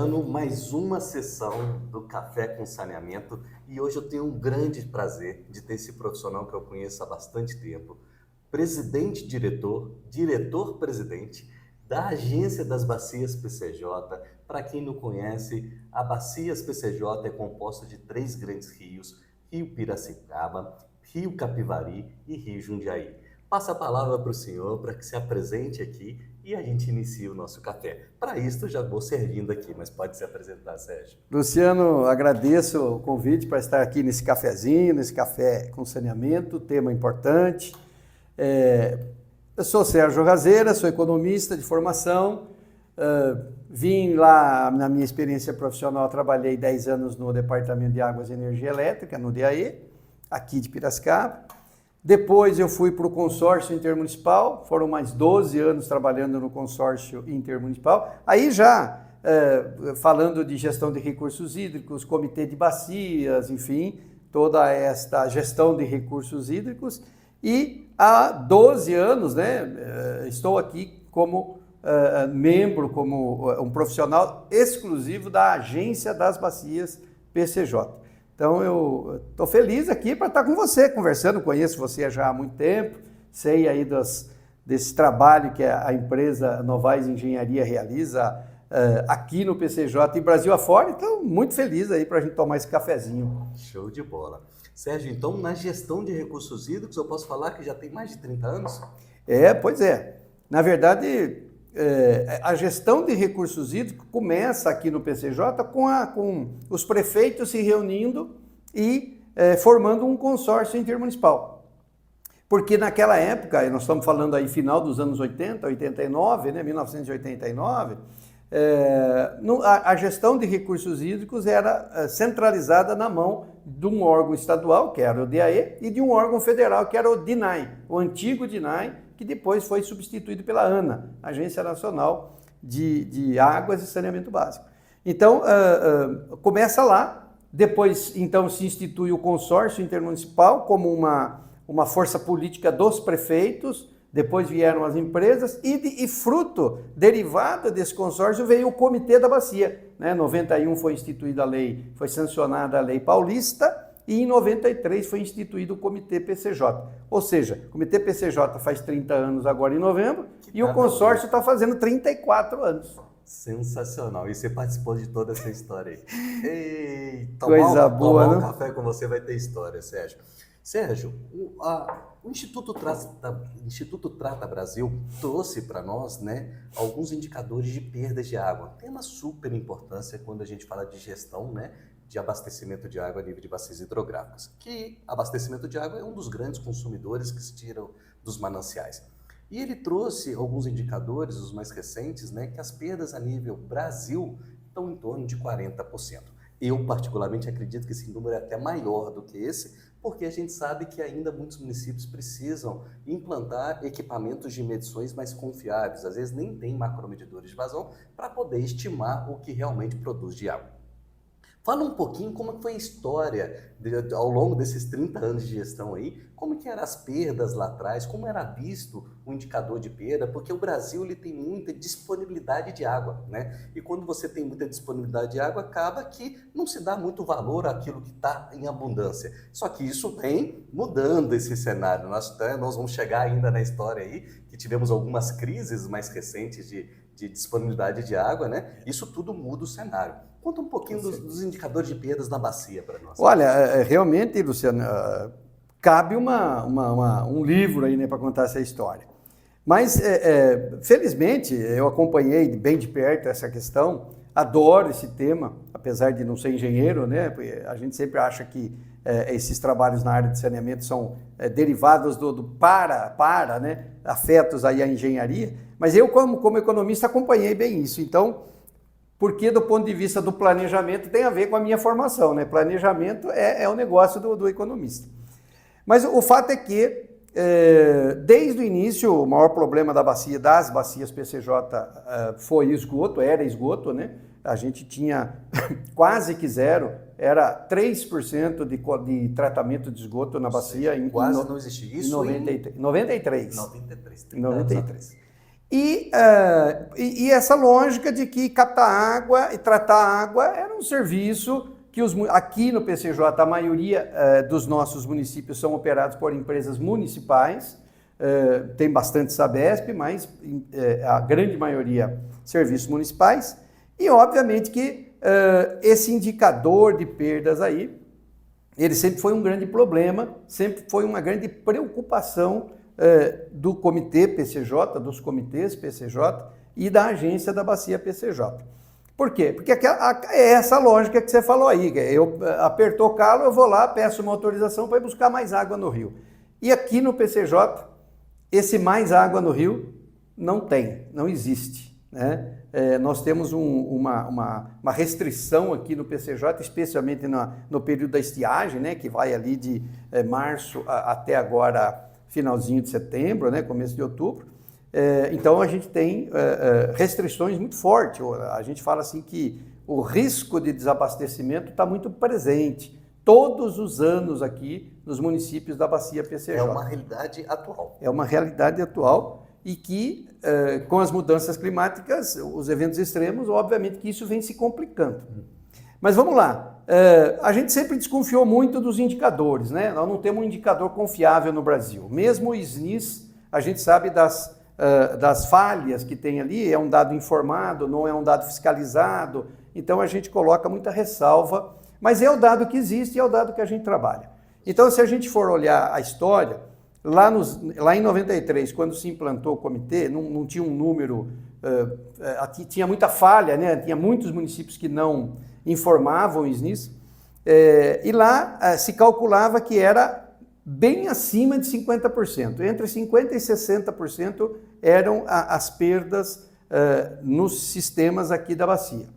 Luciano, mais uma sessão do Café com Saneamento e hoje eu tenho um grande prazer de ter esse profissional que eu conheço há bastante tempo, presidente-diretor, diretor-presidente da Agência das Bacias PCJ. Para quem não conhece, a Bacias PCJ é composta de três grandes rios, Rio Piracicaba, Rio Capivari e Rio Jundiaí. Passa a palavra para o senhor para que se apresente aqui e a gente inicie o nosso café. Para isso, já vou servindo aqui, mas pode se apresentar, Sérgio. Luciano, agradeço o convite para estar aqui nesse cafezinho, nesse café com saneamento, tema importante. Eu sou Sérgio Razeira, sou economista de formação, vim lá, na minha experiência profissional, trabalhei 10 anos no Departamento de Águas e Energia Elétrica, no DAE, aqui de Piracicaba. Depois eu fui para o consórcio intermunicipal, foram mais 12 anos trabalhando no consórcio intermunicipal. Aí já falando de gestão de recursos hídricos, comitê de bacias, enfim, toda esta gestão de recursos hídricos. E há 12 anos, estou aqui como membro, como um profissional exclusivo da Agência das Bacias PCJ. Então, eu estou feliz aqui para estar com você, conversando, conheço você já há muito tempo, sei aí desse trabalho que a empresa Novaes Engenharia realiza aqui no PCJ e Brasil afora, então muito feliz aí para a gente tomar esse cafezinho. Show de bola. Sérgio, então na gestão de recursos hídricos eu posso falar que já tem mais de 30 anos? Pois é. Na verdade, a gestão de recursos hídricos começa aqui no PCJ com os prefeitos se reunindo e formando um consórcio intermunicipal. Porque naquela época, nós estamos falando aí final dos anos 80, 89, 1989, a gestão de recursos hídricos era centralizada na mão de um órgão estadual, que era o DAE, e de um órgão federal, que era o DINAI, o antigo DINAI, que depois foi substituído pela ANA, Agência Nacional de Águas e Saneamento Básico. Então, começa lá, depois então se institui o consórcio intermunicipal como uma força política dos prefeitos, depois vieram as empresas e fruto, derivado desse consórcio, veio o Comitê da Bacia. Em 91 foi instituída a lei, foi sancionada a Lei Paulista, e em 93 foi instituído o Comitê PCJ. Ou seja, o Comitê PCJ faz 30 anos agora em novembro e o consórcio está fazendo 34 anos. Sensacional. E você participou de toda essa história aí. Eita, coisa boa, tomar um né? café com você vai ter história, Sérgio. Sérgio, o Instituto Trata Brasil trouxe para nós, alguns indicadores de perdas de água. Tem uma super importância quando a gente fala de gestão, de abastecimento de água a nível de bacias hidrográficas, que abastecimento de água é um dos grandes consumidores que se tiram dos mananciais. E ele trouxe alguns indicadores, os mais recentes, que as perdas a nível Brasil estão em torno de 40%. Eu, particularmente, acredito que esse número é até maior do que esse, porque a gente sabe que ainda muitos municípios precisam implantar equipamentos de medições mais confiáveis. Às vezes nem tem macromedidores de vazão para poder estimar o que realmente produz de água. Fala um pouquinho como foi a história ao longo desses 30 anos de gestão aí, como que eram as perdas lá atrás, como era visto o indicador de perda, porque o Brasil ele tem muita disponibilidade de água, E quando você tem muita disponibilidade de água, acaba que não se dá muito valor àquilo que está em abundância. Só que isso vem mudando esse cenário. Nós vamos chegar ainda na história aí, que tivemos algumas crises mais recentes de disponibilidade de água, Isso tudo muda o cenário. Conta um pouquinho dos indicadores de perdas na bacia para nós. Olha, realmente, Luciano, cabe um livro aí para contar essa história. Mas, felizmente, eu acompanhei bem de perto essa questão, adoro esse tema, apesar de não ser engenheiro, porque a gente sempre acha que esses trabalhos na área de saneamento são derivados do afetos aí à engenharia, mas eu, como economista, acompanhei bem isso. Então, porque do ponto de vista do planejamento tem a ver com a minha formação, Planejamento é o negócio do economista. Mas o fato é que, desde o início, o maior problema das bacias PCJ foi esgoto, era esgoto, A gente tinha quase que zero, era 3% de tratamento de esgoto na bacia. Quase não existia isso em 93. 93. 93. E essa lógica de que captar água e tratar água era um serviço que aqui no PCJ a maioria dos nossos municípios são operados por empresas municipais, tem bastante Sabesp, mas a grande maioria serviços municipais, e obviamente que esse indicador de perdas aí, ele sempre foi um grande problema, sempre foi uma grande preocupação do comitê PCJ, dos comitês PCJ e da agência da Bacia PCJ. Por quê? Porque é essa lógica que você falou aí, eu apertou o calo, eu vou lá, peço uma autorização para ir buscar mais água no rio. E aqui no PCJ, esse mais água no rio não tem, não existe, né? Nós temos uma restrição aqui no PCJ, especialmente no período da estiagem, né, que vai ali de março até agora, finalzinho de setembro, né, começo de outubro. Então a gente tem restrições muito fortes. A gente fala assim que o risco de desabastecimento está muito presente todos os anos aqui nos municípios da Bacia PCJ. É uma realidade atual. É uma realidade atual e que, com as mudanças climáticas, os eventos extremos, obviamente que isso vem se complicando. Mas vamos lá, a gente sempre desconfiou muito dos indicadores, né? Nós não temos um indicador confiável no Brasil. Mesmo o SNIS, a gente sabe das falhas que tem ali, é um dado informado, não é um dado fiscalizado, então a gente coloca muita ressalva, mas é o dado que existe e é o dado que a gente trabalha. Então, se a gente for olhar a história, lá em 93, quando se implantou o comitê, não tinha um número, tinha muita falha, né? Tinha muitos municípios que não informavam o SNIS, e lá se calculava que era bem acima de 50%. Entre 50% e 60% eram as perdas nos sistemas aqui da bacia.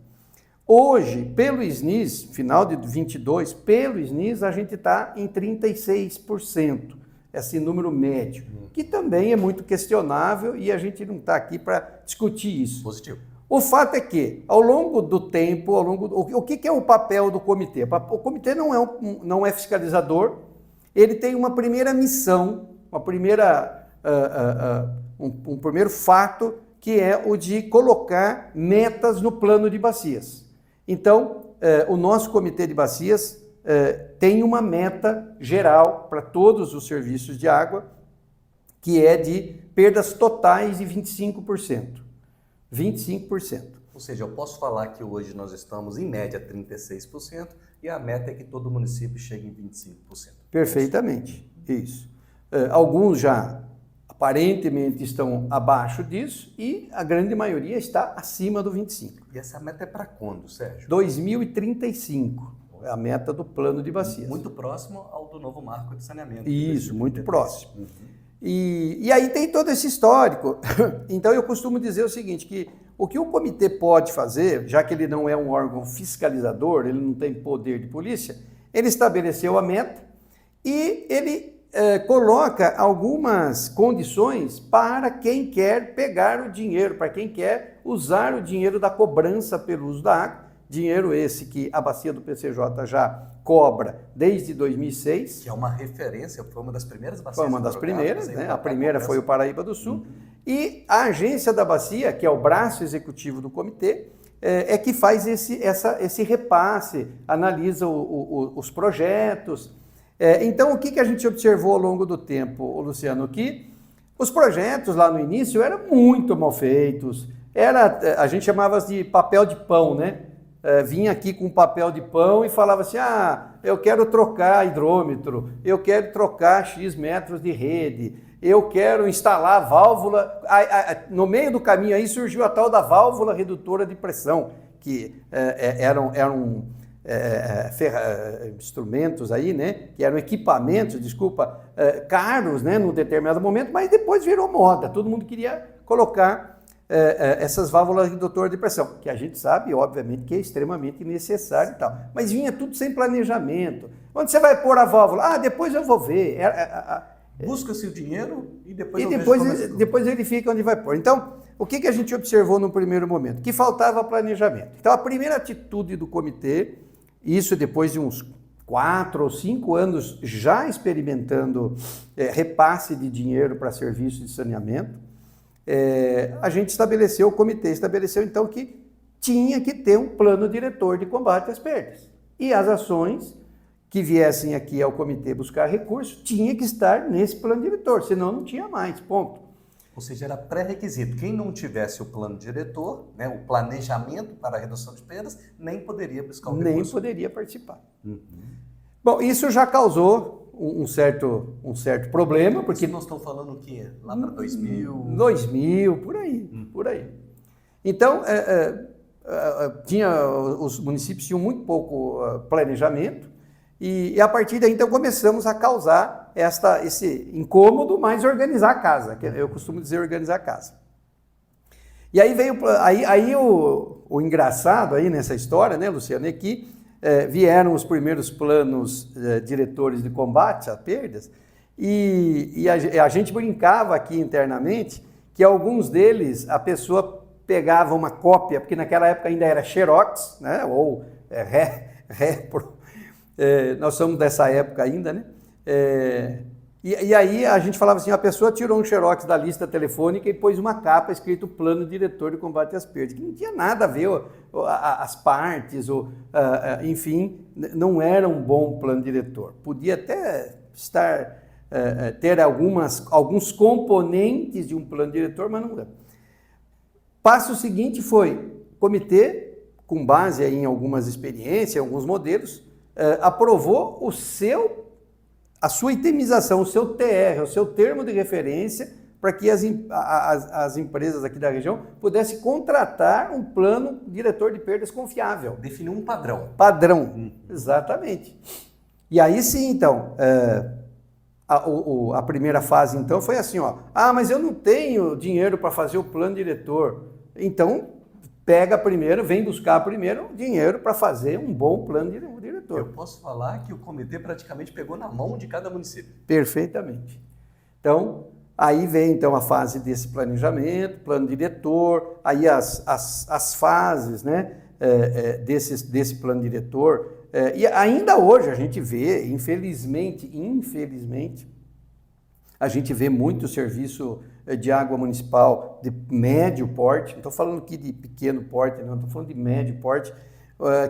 Hoje, pelo SNIS, final de 22, pelo SNIS, a gente está em 36%, esse número médio, que também é muito questionável e a gente não está aqui para discutir isso. Positivo. O fato é que, ao longo do tempo, o que é o papel do comitê? O comitê não é fiscalizador, ele tem uma primeira missão, um primeiro fato, que é o de colocar metas no plano de bacias. Então, o nosso comitê de bacias tem uma meta geral para todos os serviços de água, que é de perdas totais de 25%. 25%. Ou seja, eu posso falar que hoje nós estamos em média 36% e a meta é que todo município chegue em 25%. Perfeitamente, isso. Alguns já aparentemente estão abaixo disso e a grande maioria está acima do 25%. E essa meta é para quando, Sérgio? 2035, é a meta do plano de bacias. Muito próximo ao do novo marco de saneamento. Isso, muito próximo. E aí tem todo esse histórico. Então eu costumo dizer o seguinte, que o que o comitê pode fazer, já que ele não é um órgão fiscalizador, ele não tem poder de polícia, ele estabeleceu a meta e ele coloca algumas condições para quem quer pegar o dinheiro, para quem quer usar o dinheiro da cobrança pelo uso da água, dinheiro esse que a bacia do PCJ já cobra desde 2006. Que é uma referência, foi uma das primeiras bacias. Foi uma das primeiras, né? A primeira foi o Paraíba do Sul. E a agência da bacia, que é o braço executivo do comitê, é que faz esse repasse, analisa os projetos. Então, o que a gente observou ao longo do tempo, Luciano? Que os projetos lá no início eram muito mal feitos, a gente chamava de papel de pão, né? Vinha aqui com papel de pão e falava assim, eu quero trocar hidrômetro, eu quero trocar X metros de rede, eu quero instalar válvula. No meio do caminho aí surgiu a tal da válvula redutora de pressão, que eram instrumentos aí, né, que eram equipamentos, caros, né, num determinado momento, mas depois virou moda, todo mundo queria colocar essas válvulas redutoras de pressão, que a gente sabe, obviamente, que é extremamente necessário e tal, mas vinha tudo sem planejamento. Onde você vai pôr a válvula? Depois eu vou ver. Busca-se o dinheiro e depois depois ele fica onde vai pôr. Então, o que a gente observou no primeiro momento? Que faltava planejamento. Então, a primeira atitude do comitê, isso depois de uns 4 ou 5 anos já experimentando repasse de dinheiro para serviços de saneamento, a gente estabeleceu, o comitê estabeleceu então que tinha que ter um plano diretor de combate às perdas. E as ações que viessem aqui ao comitê buscar recursos tinha que estar nesse plano diretor, senão não tinha mais, ponto. Ou seja, era pré-requisito. Quem não tivesse o plano diretor, né, o planejamento para a redução de perdas, nem poderia buscar o recurso. Nem poderia participar. Bom, isso já causou um certo problema, porque... Isso nós estamos falando o quê? Lá para 2000? 2000, por aí. Então, os municípios tinham muito pouco planejamento, e a partir daí, então, começamos a causar esse incômodo, mas organizar a casa, que eu costumo dizer organizar a casa. E aí veio o engraçado aí nessa história, né, Luciano, é que vieram os primeiros planos diretores de combate a perdas, e a gente brincava aqui internamente que alguns deles a pessoa pegava uma cópia, porque naquela época ainda era Xerox, né, ou nós somos dessa época ainda, né? E aí a gente falava assim, a pessoa tirou um xerox da lista telefônica e pôs uma capa escrito Plano Diretor de Combate às Perdas, que não tinha nada a ver as partes, enfim, não era um bom plano diretor. Podia até ter alguns componentes de um plano diretor, mas não era. Passo seguinte foi, comitê, com base em algumas experiências, alguns modelos, aprovou a sua itemização, o seu TR, o seu termo de referência, para que as empresas aqui da região pudessem contratar um plano diretor de perdas confiável. Definiu um padrão. Padrão, exatamente. E aí sim, então, a primeira fase, então, foi assim, mas eu não tenho dinheiro para fazer o plano diretor. Então, vem buscar primeiro dinheiro para fazer um bom plano diretor. Eu posso falar que o comitê praticamente pegou na mão de cada município. Plano Então, aí vem então a fase desse planejamento, plano diretor, aí as fases, né, desse plano diretor. E ainda hoje a gente vê, infelizmente, a gente vê muito serviço de água municipal de médio porte, não estou falando aqui de pequeno porte, não, estou falando de médio porte,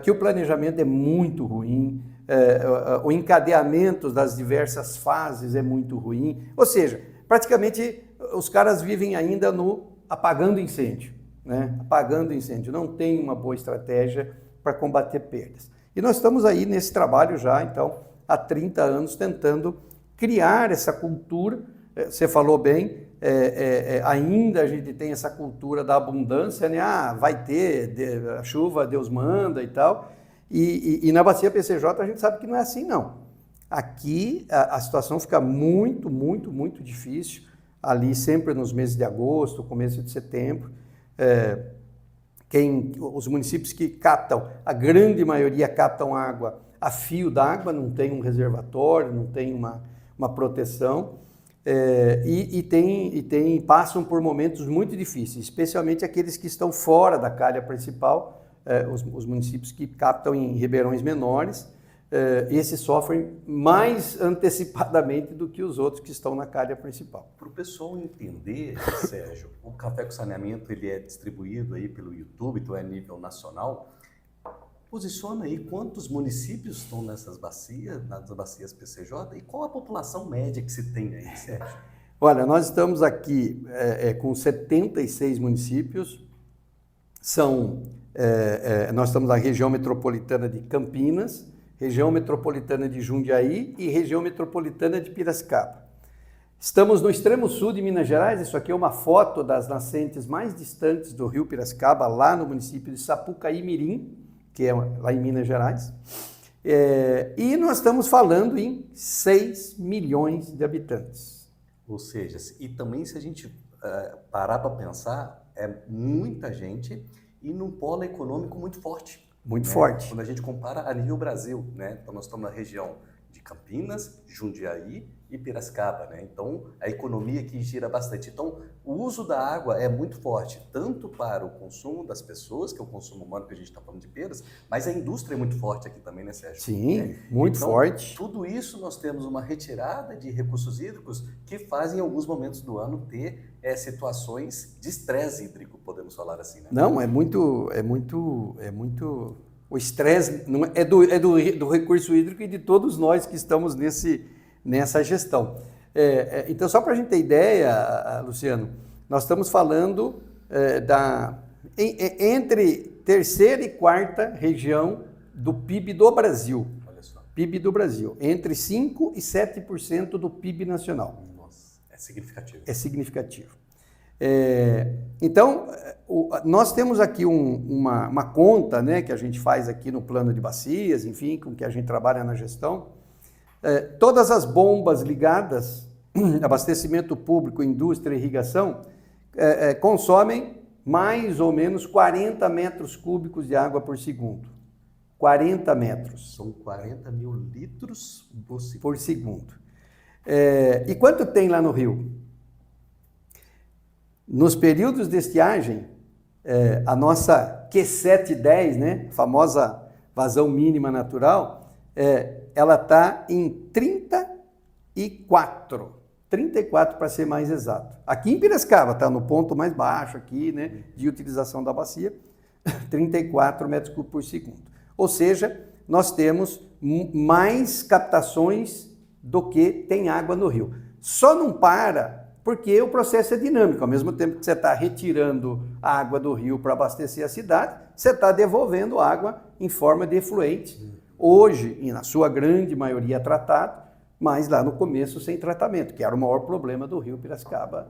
que o planejamento é muito ruim, o encadeamento das diversas fases é muito ruim, ou seja, praticamente os caras vivem ainda no apagando incêndio, né? Apagando incêndio, não tem uma boa estratégia para combater perdas. E nós estamos aí nesse trabalho já, então, há 30 anos tentando criar essa cultura. Você falou bem, ainda a gente tem essa cultura da abundância, né? Vai ter, a chuva Deus manda e tal. E na Bacia PCJ a gente sabe que não é assim, não. Aqui a situação fica muito, muito, muito difícil, ali sempre nos meses de agosto, começo de setembro. Os municípios que captam, a grande maioria captam água a fio d'água, não tem um reservatório, não tem uma proteção. Passam por momentos muito difíceis, especialmente aqueles que estão fora da calha principal, os municípios que captam em ribeirões menores, esses sofrem mais antecipadamente do que os outros que estão na calha principal. Para o pessoal entender, Sérgio, o Café com Saneamento ele é distribuído aí pelo YouTube, então é nível nacional. Posiciona aí quantos municípios estão nas bacias PCJ e qual a população média que se tem aí, Sérgio? Olha, nós estamos aqui com 76 municípios, nós estamos na região metropolitana de Campinas, região metropolitana de Jundiaí e região metropolitana de Piracicaba. Estamos no extremo sul de Minas Gerais, isso aqui é uma foto das nascentes mais distantes do rio Piracicaba, lá no município de Sapucaí-Mirim, que é lá em Minas Gerais, e nós estamos falando em 6 milhões de habitantes. Ou seja, e também se a gente parar para pensar, é muita gente e num polo econômico muito forte. Muito forte. Quando a gente compara a nível Brasil, né? Então nós estamos na região de Campinas, Jundiaí e Piracicaba, né? Então, a economia aqui gira bastante. Então, o uso da água é muito forte, tanto para o consumo das pessoas, que é o consumo humano que a gente está falando de Pedras, mas a indústria é muito forte aqui também, né, Sérgio? Sim, muito então, forte. Tudo isso nós temos uma retirada de recursos hídricos que fazem, em alguns momentos do ano, ter situações de estresse hídrico, podemos falar assim, né? Não, é muito. O estresse do recurso hídrico e de todos nós que estamos nessa gestão. Então, só para a gente ter ideia, Luciano, nós estamos falando entre terceira e quarta região do PIB do Brasil. Olha só. PIB do Brasil, entre 5% e 7% do PIB nacional. Nossa, é significativo. É significativo. Então, nós temos aqui uma conta, né, que a gente faz aqui no plano de bacias, enfim, com que a gente trabalha na gestão. Todas as bombas ligadas, abastecimento público, indústria e irrigação, consomem mais ou menos 40 metros cúbicos de água por segundo. 40 metros. São 40 mil litros por segundo. E quanto tem lá no Rio? Nos períodos de estiagem, a nossa Q710, né, famosa vazão mínima natural, ela está em 34 para ser mais exato. Aqui em Piracicaba está no ponto mais baixo aqui, né, de utilização da bacia, 34 metros cúbicos por segundo. Ou seja, nós temos mais captações do que tem água no rio. Só não para porque o processo é dinâmico. Ao mesmo tempo que você está retirando a água do rio para abastecer a cidade, você está devolvendo água em forma de efluente. Hoje, e na sua grande maioria tratado, mas lá no começo sem tratamento, que era o maior problema do rio Piracicaba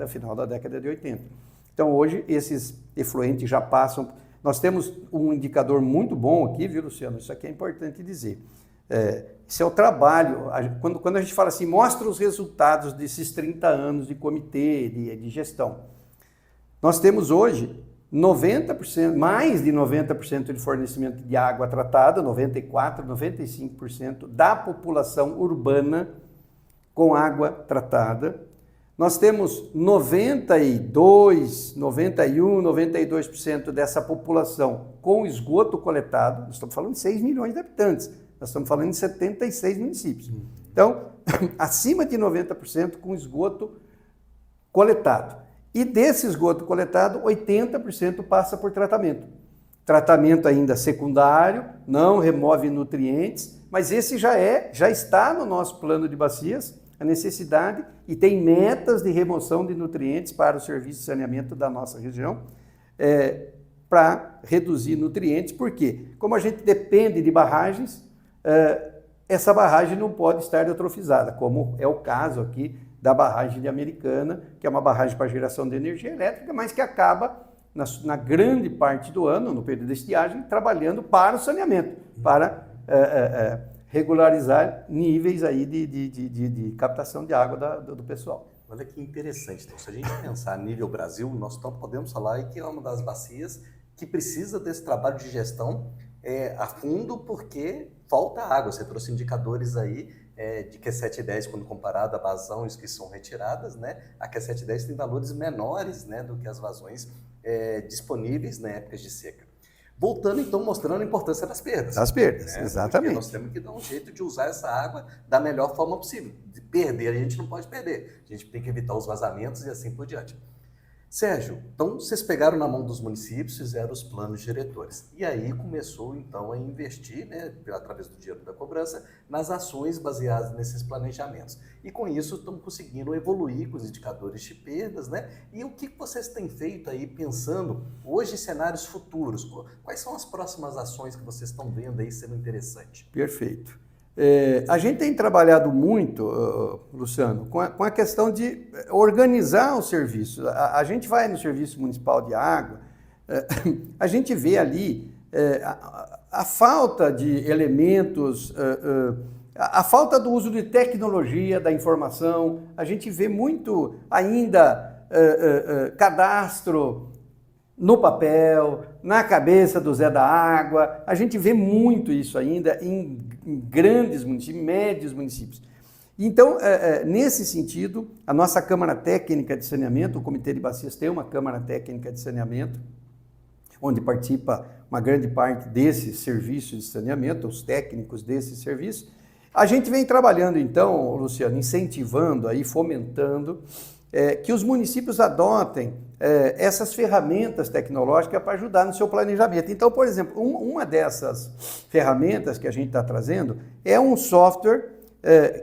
final da década de 80. Então hoje esses efluentes já passam. Nós temos um indicador muito bom aqui, viu, Luciano? Isso aqui é importante dizer. Esse é o trabalho. Quando a gente fala assim, mostra os resultados desses 30 anos de comitê, de gestão. Nós temos hoje 90%, mais de 90% de fornecimento de água tratada, 94%, 95% da população urbana com água tratada. Nós temos 92%, 91%, 92% dessa população com esgoto coletado. Nós estamos falando de 6 milhões de habitantes. Nós estamos falando de 76 municípios. Então, acima de 90% com esgoto coletado. E desse esgoto coletado, 80% passa por tratamento. Tratamento ainda secundário, não remove nutrientes, mas esse já está no nosso plano de bacias, a necessidade, e tem metas de remoção de nutrientes para o serviço de saneamento da nossa região, para reduzir nutrientes, porque como a gente depende de barragens, essa barragem não pode estar eutrofizada, como é o caso aqui da barragem de Americana, que é uma barragem para geração de energia elétrica, mas que acaba, na grande parte do ano, no período de estiagem, trabalhando para o saneamento, para regularizar níveis aí de captação de água do pessoal. Olha que interessante. Então, se a gente pensar a nível Brasil, nós podemos falar aí que é uma das bacias que precisa desse trabalho de gestão a fundo, porque falta água. Você trouxe indicadores aí de Q710 quando comparado a vazões que são retiradas, né? A Q710 tem valores menores, né, do que as vazões disponíveis na época de seca. Voltando, então, mostrando a importância das perdas. Das perdas, né? exatamente. Porque nós temos que dar um jeito de usar essa água da melhor forma possível. De perder, a gente não pode perder. A gente tem que evitar os vazamentos e assim por diante. Sérgio, então vocês pegaram na mão dos municípios, fizeram os planos diretores. E aí começou, então, a investir, né, através do dinheiro da cobrança, nas ações baseadas nesses planejamentos. E com isso estão conseguindo evoluir com os indicadores de perdas, né? E o que vocês têm feito aí, pensando hoje em cenários futuros? Quais são as próximas ações que vocês estão vendo aí sendo interessante? Perfeito. A gente tem trabalhado muito, Luciano, com a questão de organizar o serviço. A gente vai no Serviço Municipal de Água, a gente vê ali a falta de elementos, a falta do uso de tecnologia, da informação. A gente vê muito ainda cadastro no papel, na cabeça do Zé da Água. A gente vê muito isso ainda em grandes municípios, médios municípios. Então, nesse sentido, a nossa Câmara Técnica de Saneamento, o Comitê de Bacias tem uma Câmara Técnica de Saneamento, onde participa uma grande parte desses serviços de saneamento, os técnicos desses serviços. A gente vem trabalhando, então, Luciano, incentivando, aí, fomentando que os municípios adotem essas ferramentas tecnológicas para ajudar no seu planejamento. Então, por exemplo, uma dessas ferramentas que a gente está trazendo é um software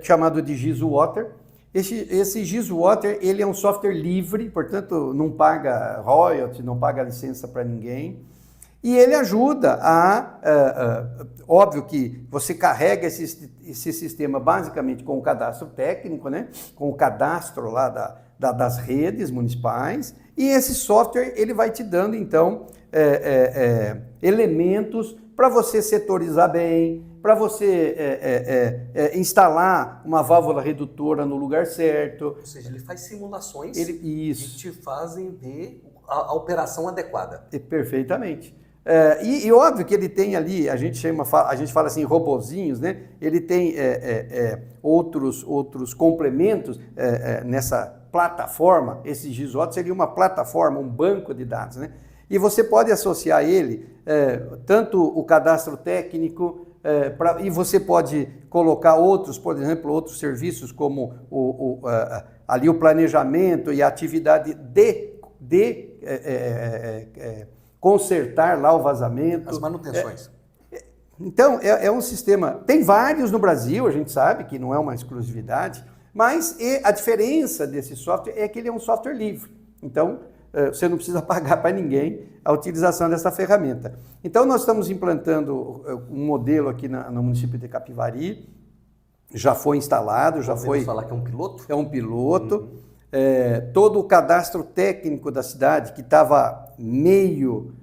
chamado de GISwater. Esse GISwater, ele é um software livre, portanto, não paga royalty, não paga licença para ninguém. E ele ajuda óbvio que você carrega esse sistema basicamente com o cadastro técnico, né? Com o cadastro lá das redes municipais, e esse software ele vai te dando, então, elementos para você setorizar bem, para você instalar uma válvula redutora no lugar certo. Ou seja, ele faz simulações Isso. que te fazem ver a operação adequada. Perfeitamente. E óbvio que ele tem ali, a gente fala assim, robozinhos, né? Ele tem outros complementos nessa plataforma. Esse GISwater seria uma plataforma, um banco de dados, né? E você pode associar ele, tanto o cadastro técnico, e você pode colocar outros, por exemplo, outros serviços como ali o planejamento e a atividade de consertar lá o vazamento. As manutenções. Então, é um sistema, tem vários no Brasil, a gente sabe que não é uma exclusividade, mas a diferença desse software é que ele é um software livre. Então, você não precisa pagar para ninguém a utilização dessa ferramenta. Então, nós estamos implantando um modelo aqui no município de Capivari, já foi instalado, Podemos falar que é um piloto? É um piloto. Todo o cadastro técnico da cidade, que estava meio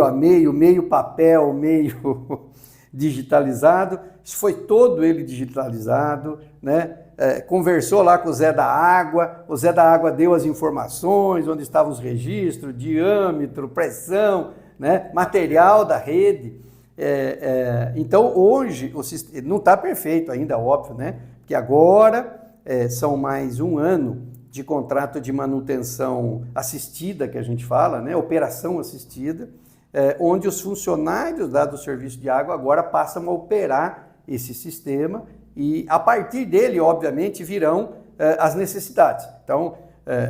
a meio papel, meio digitalizado, foi todo ele digitalizado, né? Conversou lá com o Zé da Água, o Zé da Água deu as informações, onde estavam os registros, diâmetro, pressão, né? Material da rede. Então, hoje, o sistema não está perfeito ainda, óbvio, né? Porque agora são mais um ano de contrato de manutenção assistida, que a gente fala, né? Operação assistida, onde os funcionários do serviço de água agora passam a operar esse sistema e, a partir dele, obviamente, virão as necessidades. Então,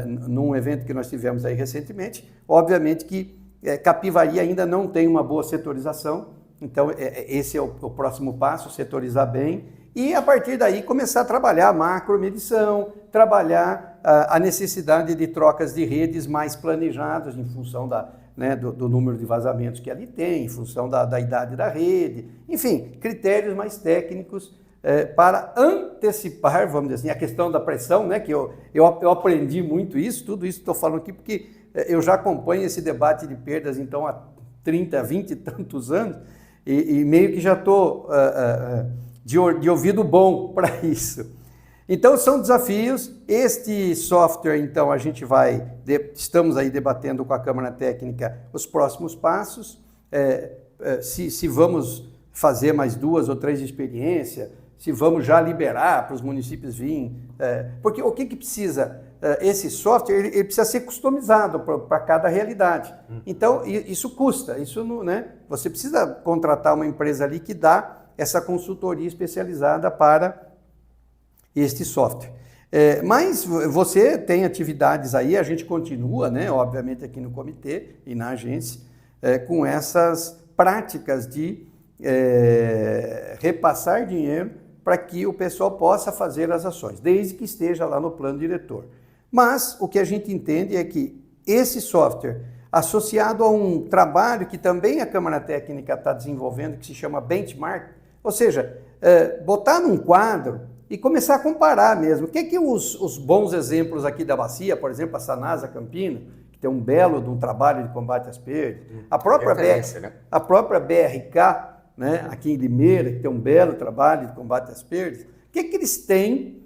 num evento que nós tivemos aí recentemente, obviamente que Capivari ainda não tem uma boa setorização, então esse é o próximo passo, setorizar bem, e a partir daí começar a trabalhar a macromedição, trabalhar a necessidade de trocas de redes mais planejadas em função do número de vazamentos que ali tem, em função da idade da rede, enfim, critérios mais técnicos para antecipar, vamos dizer assim, a questão da pressão, né, que eu aprendi muito isso, tudo isso estou falando aqui porque eu já acompanho esse debate de perdas então há 30, 20 e tantos anos e meio que já estou de ouvido bom para isso. Então, são desafios. Este software, então, estamos aí debatendo com a Câmara Técnica os próximos passos, se vamos fazer mais 2 ou 3 experiências, se vamos já liberar para os municípios virem, porque o que precisa? Esse software ele precisa ser customizado para cada realidade. Então, isso custa, isso não, né? Você precisa contratar uma empresa ali que dá essa consultoria especializada para este software. Mas você tem atividades aí, a gente continua, né, obviamente aqui no comitê e na agência, com essas práticas de repassar dinheiro para que o pessoal possa fazer as ações, desde que esteja lá no plano diretor. Mas o que a gente entende é que esse software, associado a um trabalho que também a Câmara Técnica está desenvolvendo, que se chama benchmark, ou seja, botar num quadro e começar a comparar mesmo. O que os bons exemplos aqui da bacia, por exemplo, a Sanasa Campina, que tem um belo de um trabalho de combate às perdas, a própria BRK, né, aqui em Limeira, que tem um belo trabalho de combate às perdas, o que eles têm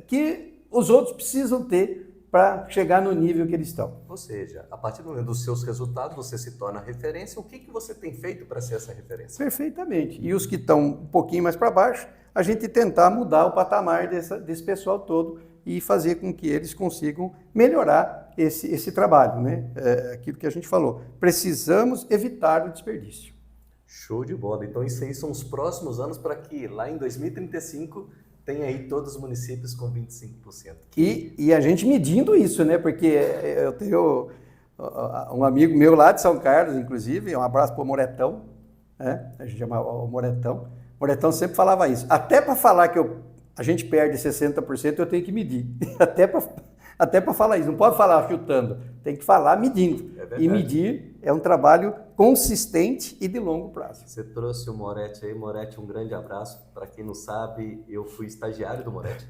que os outros precisam ter para chegar no nível que eles estão. Ou seja, a partir do momento dos seus resultados, você se torna referência. O que você tem feito para ser essa referência? Perfeitamente. E os que estão um pouquinho mais para baixo, a gente tentar mudar o patamar desse pessoal todo e fazer com que eles consigam melhorar esse trabalho, né? Aquilo que a gente falou. Precisamos evitar o desperdício. Show de bola. Então, isso aí são os próximos anos para que lá em 2035 tenha aí todos os municípios com 25%. E a gente medindo isso, né? Porque eu tenho um amigo meu lá de São Carlos, inclusive, um abraço para o Moretão, né? A gente chama o Moretão. O Moretão sempre falava isso. Até para falar que a gente perde 60%, eu tenho que medir. Até para falar isso. Não pode falar chutando, tem que falar medindo. E medir é um trabalho consistente e de longo prazo. Você trouxe o Moretti aí. Moretti, um grande abraço. Para quem não sabe, eu fui estagiário do Moretti.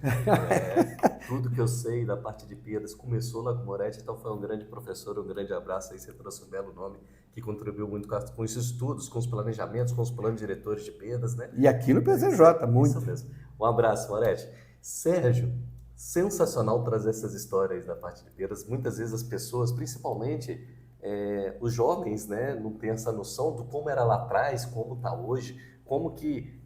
Tudo que eu sei da parte de Pedras começou lá com o Moretti, então foi um grande professor, um grande abraço aí. Você trouxe um belo nome que contribuiu muito com os estudos, com os planejamentos, com os planos diretores de Pedras, né? E aqui no PCJ, muito. Isso mesmo. Um abraço, Moretti. Sérgio, sensacional trazer essas histórias da parte de Pedras. Muitas vezes as pessoas, principalmente os jovens, né, não têm essa noção do como era lá atrás, como está hoje, como que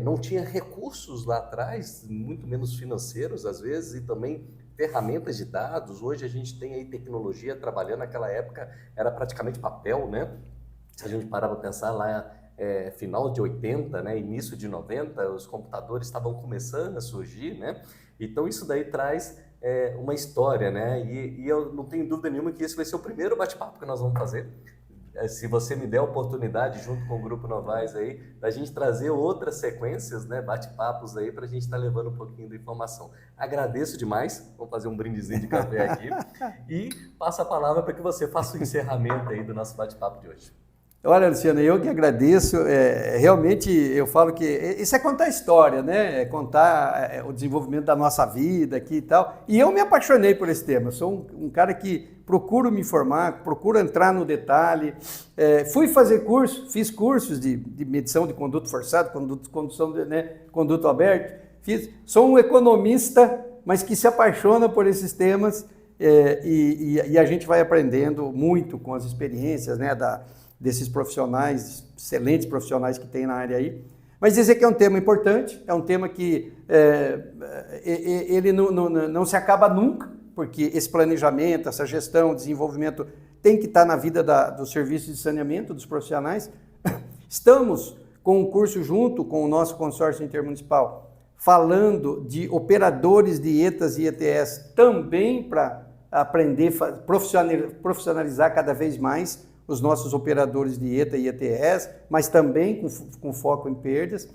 não tinha recursos lá atrás, muito menos financeiros às vezes, e também ferramentas de dados. Hoje a gente tem aí tecnologia trabalhando, naquela época era praticamente papel, né? Se a gente parar para pensar lá, final de 80, né, início de 90, os computadores estavam começando a surgir, né? Então isso daí traz uma história, né? E eu não tenho dúvida nenhuma que esse vai ser o primeiro bate-papo que nós vamos fazer. Se você me der a oportunidade, junto com o Grupo Novais aí, da gente trazer outras sequências, né, bate-papos aí, para a gente estar levando um pouquinho de informação. Agradeço demais, vamos fazer um brindezinho de café aqui, e passo a palavra para que você faça o encerramento aí do nosso bate-papo de hoje. Olha, Luciano, eu que agradeço. Realmente, eu falo que isso é contar história, né? É contar o desenvolvimento da nossa vida aqui e tal. E eu me apaixonei por esse tema. Sou um cara que procuro me informar, procuro entrar no detalhe. Fui fazer curso, fiz cursos de medição de conduto forçado, conduto aberto. Sou um economista, mas que se apaixona por esses temas e a gente vai aprendendo muito com as experiências, né, desses profissionais, excelentes profissionais que tem na área aí. Mas dizer que é um tema importante, é um tema que ele não se acaba nunca, porque esse planejamento, essa gestão, desenvolvimento tem que estar na vida dos serviços de saneamento, dos profissionais. Estamos com um curso junto com o nosso consórcio intermunicipal, falando de operadores de ETAs e ETS, também para aprender, profissionalizar cada vez mais os nossos operadores de ETA e ETS, mas também com foco em perdas.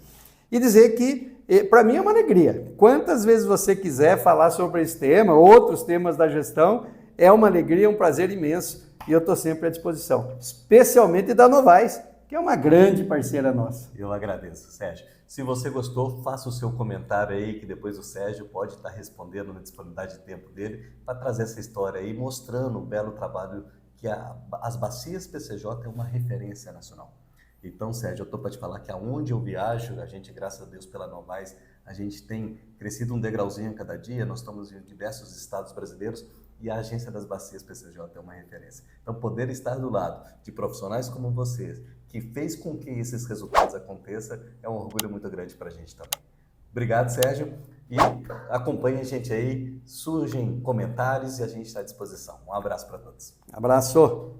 E dizer que, para mim, é uma alegria. Quantas vezes você quiser falar sobre esse tema, outros temas da gestão, é uma alegria, um prazer imenso, e eu estou sempre à disposição, especialmente da Novais, que é uma grande parceira nossa. Eu agradeço, Sérgio. Se você gostou, faça o seu comentário aí, que depois o Sérgio pode estar respondendo na disponibilidade de tempo dele, para trazer essa história aí, mostrando o belo trabalho que as bacias PCJ é uma referência nacional. Então, Sérgio, eu estou para te falar que aonde eu viajo, a gente, graças a Deus, pela Novais, a gente tem crescido um degrauzinho a cada dia, nós estamos em diversos estados brasileiros e a Agência das Bacias PCJ é uma referência. Então, poder estar do lado de profissionais como vocês, que fez com que esses resultados aconteçam, é um orgulho muito grande para a gente também. Obrigado, Sérgio. E acompanhe a gente aí, surgem comentários e a gente está à disposição. Um abraço para todos. Abraço.